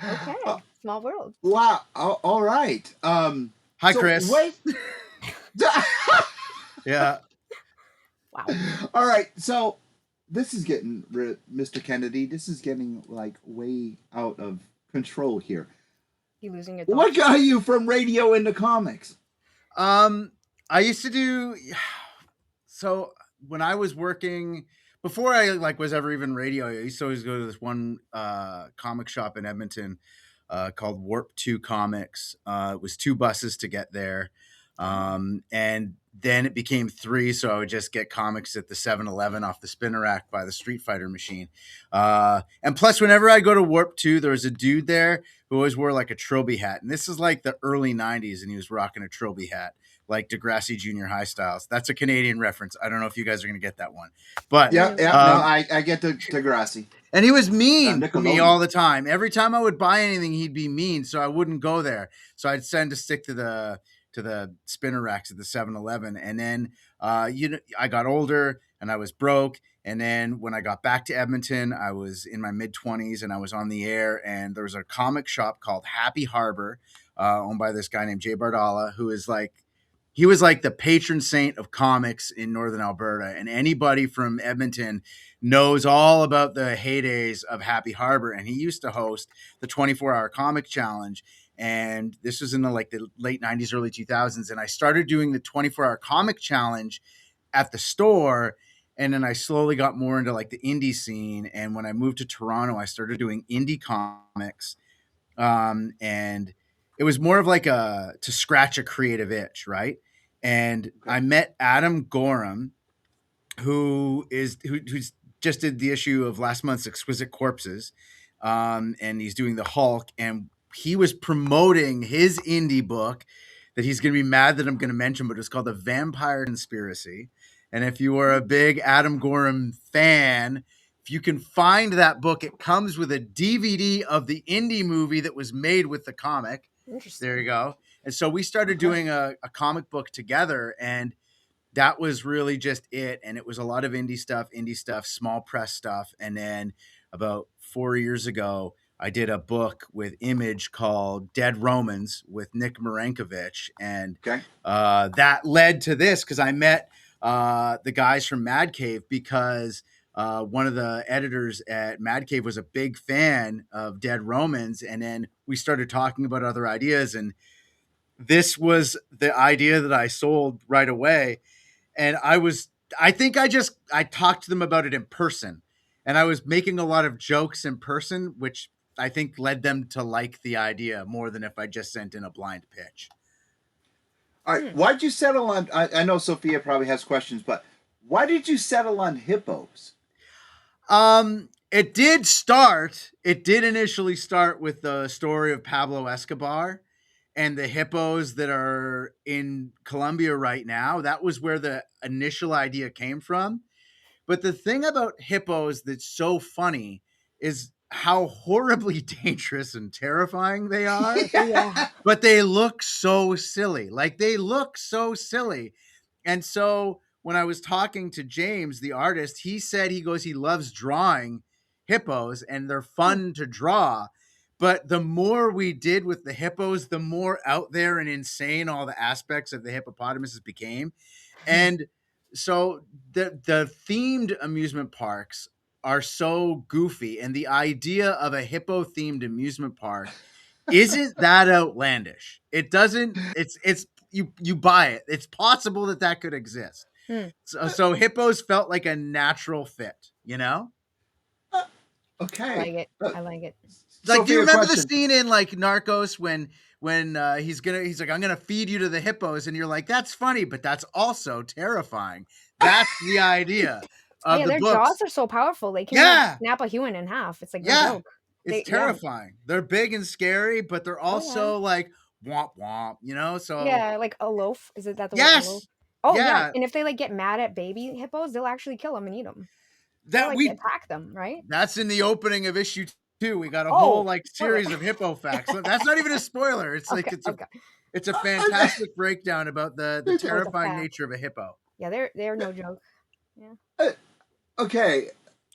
Okay. Small world. Wow. All right. Hi, So Chris. wait. Yeah. Wow. All right. So this is getting, Mr. Kennedy. This is getting like way out of control here. You losing your What thoughts? got you from radio into comics? I used to do so when I was working before I like was ever even radio. I used to always go to this one comic shop in Edmonton called Warp 2 Comics. It was 2 buses to get there. And then it became 3, so I would just get comics at the 7-Eleven off the spinner rack by the Street Fighter machine. And plus, whenever I go to Warp 2, there was a dude there who always wore like a Trilby hat. And this is like the early 90s, and he was rocking a Trilby hat, like Degrassi Junior High styles. That's a Canadian reference. I don't know if you guys are going to get that one. But Yeah. No, I get the Degrassi. and he was mean to me Nickelodeon. all the time. Every time I would buy anything, he'd be mean, so I wouldn't go there. So I'd send to stick to the spinner racks at the 7-Eleven. And then I got older and I was broke. And then when I got back to Edmonton, I was in my mid-20s and I was on the air. And there was a comic shop called Happy Harbor, owned by this guy named Jay Bardala, who is like, he was like the patron saint of comics in Northern Alberta. And anybody from Edmonton knows all about the heydays of Happy Harbor. And he used to host the 24-hour comic challenge. And this was in the late 90s, early 2000s. And I started doing the 24-hour comic challenge at the store. And then I slowly got more into like the indie scene. And when I moved to Toronto, I started doing indie comics. And it was more of like to scratch a creative itch, right? And I met Adam Gorham, who's just did the issue of last month's Exquisite Corpses. And he's doing the Hulk. And he was promoting his indie book that he's going to be mad that I'm going to mention, but it's called The Vampire Conspiracy. And if you are a big Adam Gorham fan, if you can find that book, it comes with a DVD of the indie movie that was made with the comic. Interesting. There you go. And so we started doing a comic book together, and that was really just it. And it was a lot of indie stuff, small press stuff. And then about 4 years ago, I did a book with Image called Dead Romans with Nick Marankovich. And that led to this because I met the guys from Mad Cave because one of the editors at Mad Cave was a big fan of Dead Romans. And then we started talking about other ideas. And this was the idea that I sold right away. And I think I talked to them about it in person. And I was making a lot of jokes in person, which I think led them to like the idea more than if I just sent in a blind pitch. All right. Why'd you settle on, I know Sophia probably has questions, but why did you settle on hippos? It did initially start with the story of Pablo Escobar and the hippos that are in Colombia right now. That was where the initial idea came from. But the thing about hippos that's so funny is how horribly dangerous and terrifying they are. Yeah. But they look so silly. And so when I was talking to James, the artist, he said he loves drawing hippos and they're fun to draw. But the more we did with the hippos, the more out there and insane all the aspects of the hippopotamuses became. And so the themed amusement parks are so goofy. And the idea of a hippo themed amusement park isn't that outlandish. It doesn't, it's you buy it. It's possible that could exist. So hippos felt like a natural fit, you know? Okay. I like it. Like, do you remember the question. scene in like Narcos when he's like, I'm gonna feed you to the hippos, and you're like, that's funny, but that's also terrifying. That's the idea of the their books. jaws are so powerful. They can like, snap a human in half. It's like no joke. It's terrifying. They're big and scary, but they're also like womp womp, you know? So like a loaf. Is it that the yes. word? Oh yeah. And if they like get mad at baby hippos, they'll actually kill them and eat them. That we attack them, right? That's in the opening of issue 2. We got a whole like series of hippo facts. So that's not even a spoiler. It's like it's a fantastic breakdown about the terrifying nature of a hippo. Yeah, they're no joke. Yeah. Okay.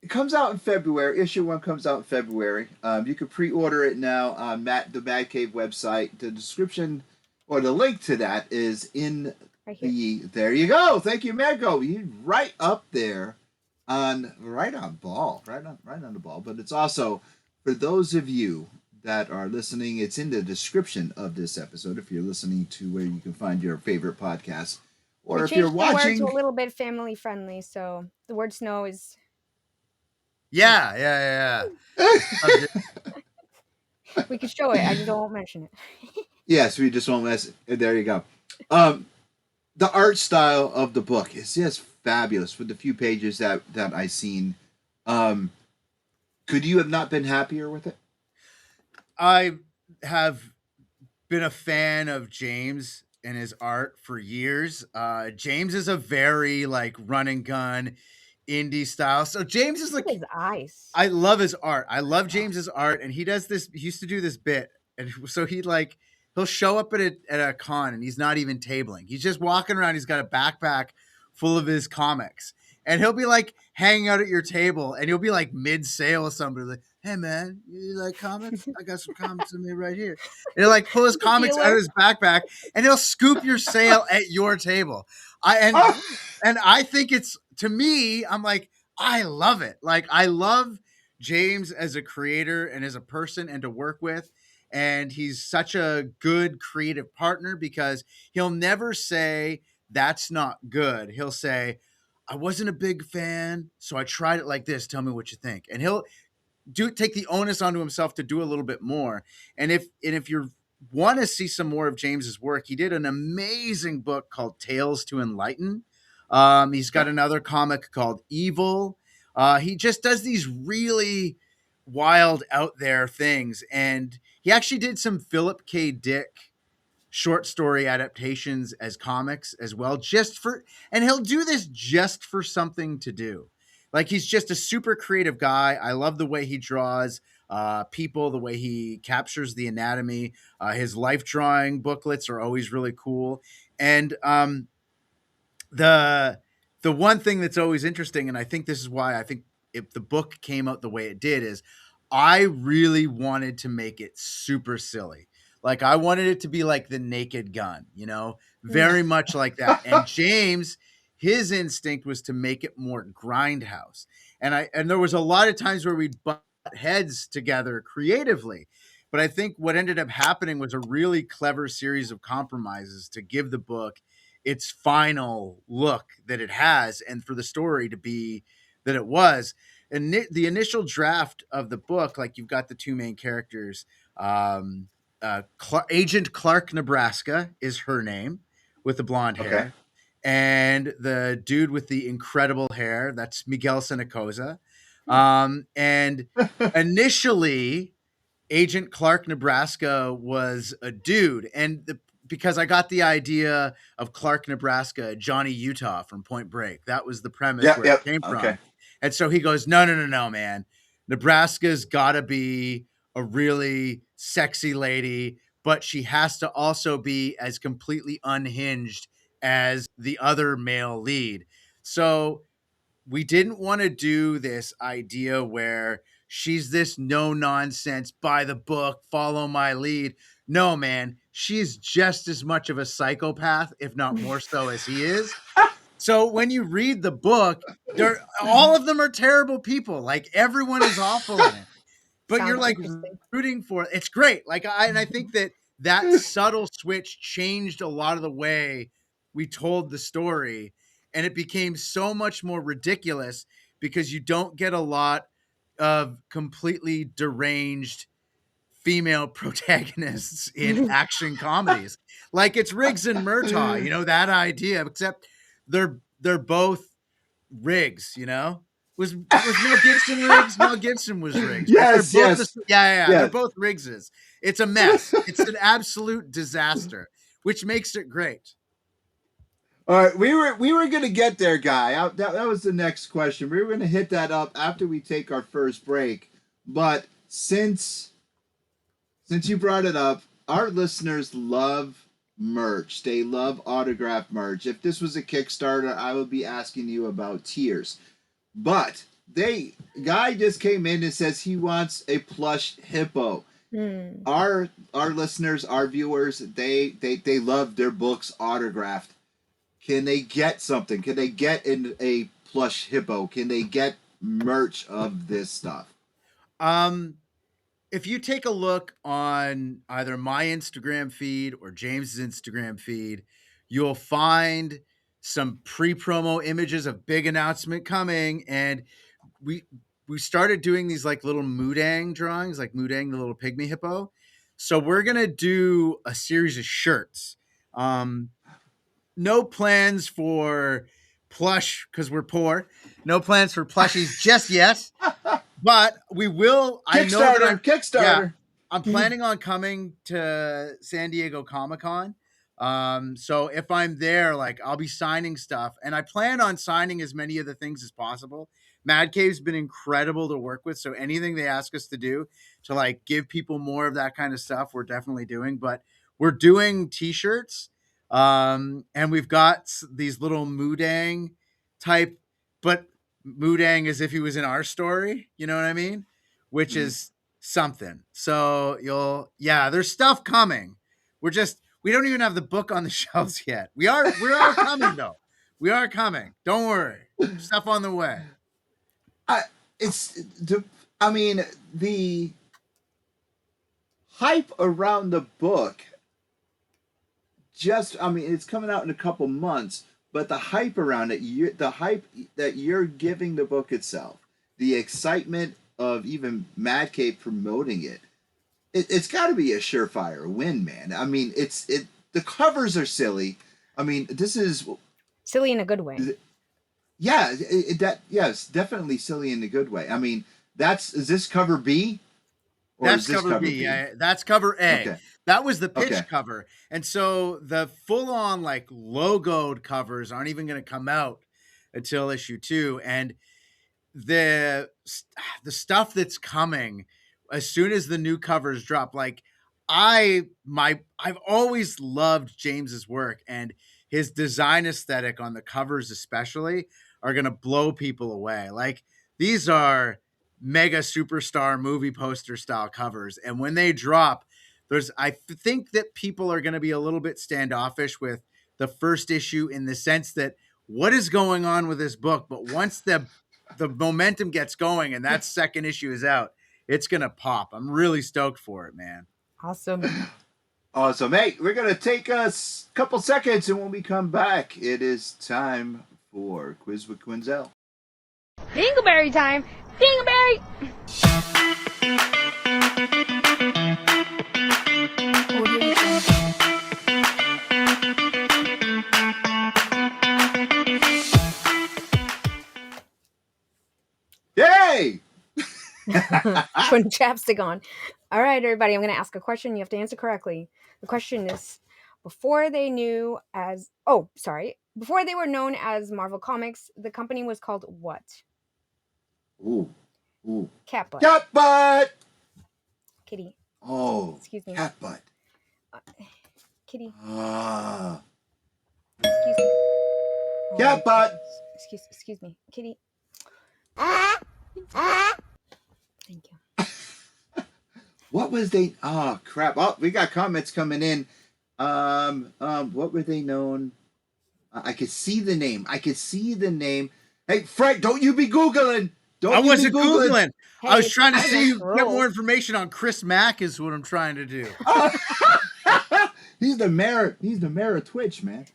It comes out in February. Issue 1 comes out in February. You can pre-order it now on the Mad Cave website. The description or the link to that is in Right here. the. There you go. Thank you, Margo. You right up there, right on ball, right on the ball. But it's also for those of you that are listening. It's in the description of this episode. If you're listening to where you can find your favorite podcast, or We if you're changed the word to a watching. little bit family friendly, so the word snow is, you know, Yeah, yeah, yeah, yeah. we could show it. I just won't mention it. Yes, we just won't mess. There you go. Um, the art style of the book is just fabulous with the few pages that I seen. Um, could you have not been happier with it? I have been a fan of James and his art for years. James is a very like run and gun indie style. So James is Look at like his eyes. I love his art. I love James's art, and he does this. He used to do this bit, and so he'll show up at a con, and he's not even tabling. He's just walking around. He's got a backpack full of his comics, and he'll be like hanging out at your table, and he'll be like mid sale with somebody like, "Hey man, you like comics? I got some comics in me right here." And he'll like pull his He's a comics out of dealer. his backpack, and he'll scoop your sale at your table. I Oh, and I think it's to me. I'm like I love it. Like I love James as a creator and as a person and to work with. And he's such a good creative partner because he'll never say that's not good. He'll say, I wasn't a big fan, so I tried it like this. Tell me what you think. And he'll take the onus onto himself to do a little bit more. And if you want to see some more of James's work, he did an amazing book called Tales to Enlighten. He's got okay. another comic called Evil. He just does these really wild out there things, and he actually did some Philip K. Dick short story adaptations as comics as well, just for, and he'll do this just for something to do. Like he's just a super creative guy. I love the way he draws people, the way he captures the anatomy. His life drawing booklets are always really cool. And the the one thing that's always interesting, and I think this is why I think if the book came out the way it did, is I really wanted to make it super silly. Like I wanted it to be like the Naked Gun, Mm. very much like that. And James, his instinct was to make it more grindhouse. And there was a lot of times where we'd butt heads together creatively. But I think what ended up happening was a really clever series of compromises to give the book its final look that it has and for the story to be that it was. And the initial draft of the book, like you've got the two main characters, um, Agent Clark Nebraska is her name with the blonde Okay. hair, and the dude with the incredible hair, that's Miguel Sinacosa. And initially Agent Clark Nebraska was a dude, and because I got the idea of Clark Nebraska, Johnny Utah from Point Break. That was the premise Yep. where it Yep. came Okay. from. And so he goes, no, no, no, no, man. Nebraska's got to be a really sexy lady, but she has to also be as completely unhinged as the other male lead. So we didn't want to do this idea where she's this no nonsense, by the book, follow my lead. No, man, she's just as much of a psychopath, if not more so, as he is. So when you read the book, they're all of them are terrible people. Like everyone is awful in it, but you're Sounds like interesting. rooting for it. It's great. And I think that subtle switch changed a lot of the way we told the story, and it became so much more ridiculous because you don't get a lot of completely deranged female protagonists in action comedies. Like it's Riggs and Murtaugh, that idea, except they're both Riggs, Was Mel Gibson Riggs? Mel Gibson was Riggs, but they're Yes. both the Yes. yeah, they're Yes. both Riggses. It's a mess. It's an absolute disaster, which makes it great. All right, we were gonna get there, guy. That was the next question. We were gonna hit that up after we take our first break, but since you brought it up, our listeners love merch. They love autograph merch. If this was a Kickstarter, I would be asking you about tiers. But they guy just came in and says he wants a plush hippo. Hmm. Our listeners, our viewers, they love their books autographed. Can they get something? Can they get in a plush hippo? Can they get merch of this stuff? Um, if you take a look on either my Instagram feed or James's Instagram feed, you'll find some pre-promo images of big announcement coming, and we we started doing these like little Mudang drawings, like Mudang, the little pygmy hippo. So we're gonna do a series of shirts. Um, no plans for plush because we're poor. No plans for plushies just yet. But we will. I know that Kickstarter, yeah, Kickstarter. I'm planning on coming to San Diego Comic Con. So if I'm there, like I'll be signing stuff, and I plan on signing as many of the things as possible. Mad Cave's been incredible to work with, so anything they ask us to do to like give people more of that kind of stuff, we're definitely doing. But we're doing T-shirts, and we've got these little Mudang type, but Mudang as if he was in our story. You know what I mean? Which Mm. is something. So yeah, there's stuff coming. We don't even have the book on the shelves yet. We are coming though. We are coming. Don't worry. Stuff on the way. I it's the I mean the hype around the book just I mean it's coming out in a couple months, but the hype around it, the hype that you're giving the book itself, the excitement of even Mad Cave promoting it, it's got to be a surefire win, man. I mean, it the covers are silly. I mean, this is Silly in a good way. yeah, that yes, definitely silly in a good way. I mean, that's is this cover B or is That's this cover cover B. B? Yeah, that's cover A. Okay, That was the okay. pitch cover. And so the full on like logoed covers aren't even going to come out until issue 2. And the the stuff that's coming as soon as the new covers drop, like I've always loved James's work, and his design aesthetic on the covers especially are going to blow people away. Like these are mega superstar movie poster style covers, and when they drop, I think that people are going to be a little bit standoffish with the first issue in the sense that what is going on with this book, but once the momentum gets going and that second issue is out, it's gonna pop. I'm really stoked for it, man. Awesome. Awesome. Hey, we're gonna take a couple seconds, and when we come back, it is time for Quiz with Quinzel. Dingleberry time. Dingleberry. Yay! Putting chapstick on. All right, everybody. I'm going to ask a question. You have to answer correctly. The question is: before they before they were known as Marvel Comics, the company was called what? Ooh, ooh. Cat butt. Cat butt. Kitty. Oh, Excuse me. cat butt. Uh, Kitty. Ah, Excuse me. Oh, cat butt. Excuse me. Kitty. Thank you. What was they? Oh crap! Oh, we got comments coming in. What were they known? I could see the name. I could see the name. Hey, Frank, don't you be googling. I Don't you be wasn't googling. Googling. Hey, I was it's trying to time see get more scroll. information on Chris Mack is what I'm trying to do. Oh. He's the mayor. He's the mayor of Twitch, man.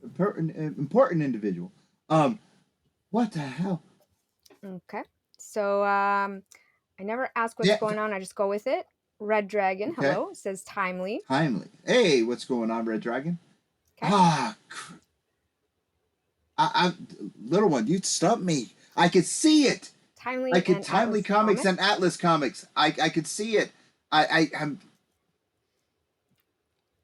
Important individual. What the hell? Okay. So I never ask what's Yeah. going on. I just go with it. Red Dragon, Okay. hello, says timely. Timely. Hey, what's going on, Red Dragon? Okay. Ah, little one, you stumped me. I could see it. I Timely could and Timely Atlas Comics and Comics. Atlas Comics. I could see it. I'm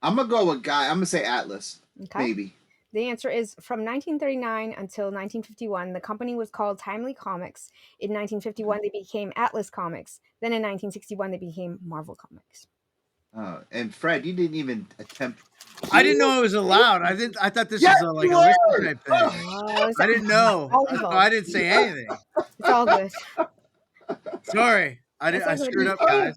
gonna go with guy. I'm gonna say Atlas. Okay. Maybe. The answer is from 1939 until 1951, the company was called Timely Comics. In 1951, they became Atlas Comics. Then in 1961, they became Marvel Comics. And Fred, you didn't even attempt. I didn't know it was allowed. I thought this Yes, was like you a liquor were. type thing. Oh, I didn't know, so volleyball. I didn't say anything. It's all good. Sorry, It's I all good. screwed up, guys.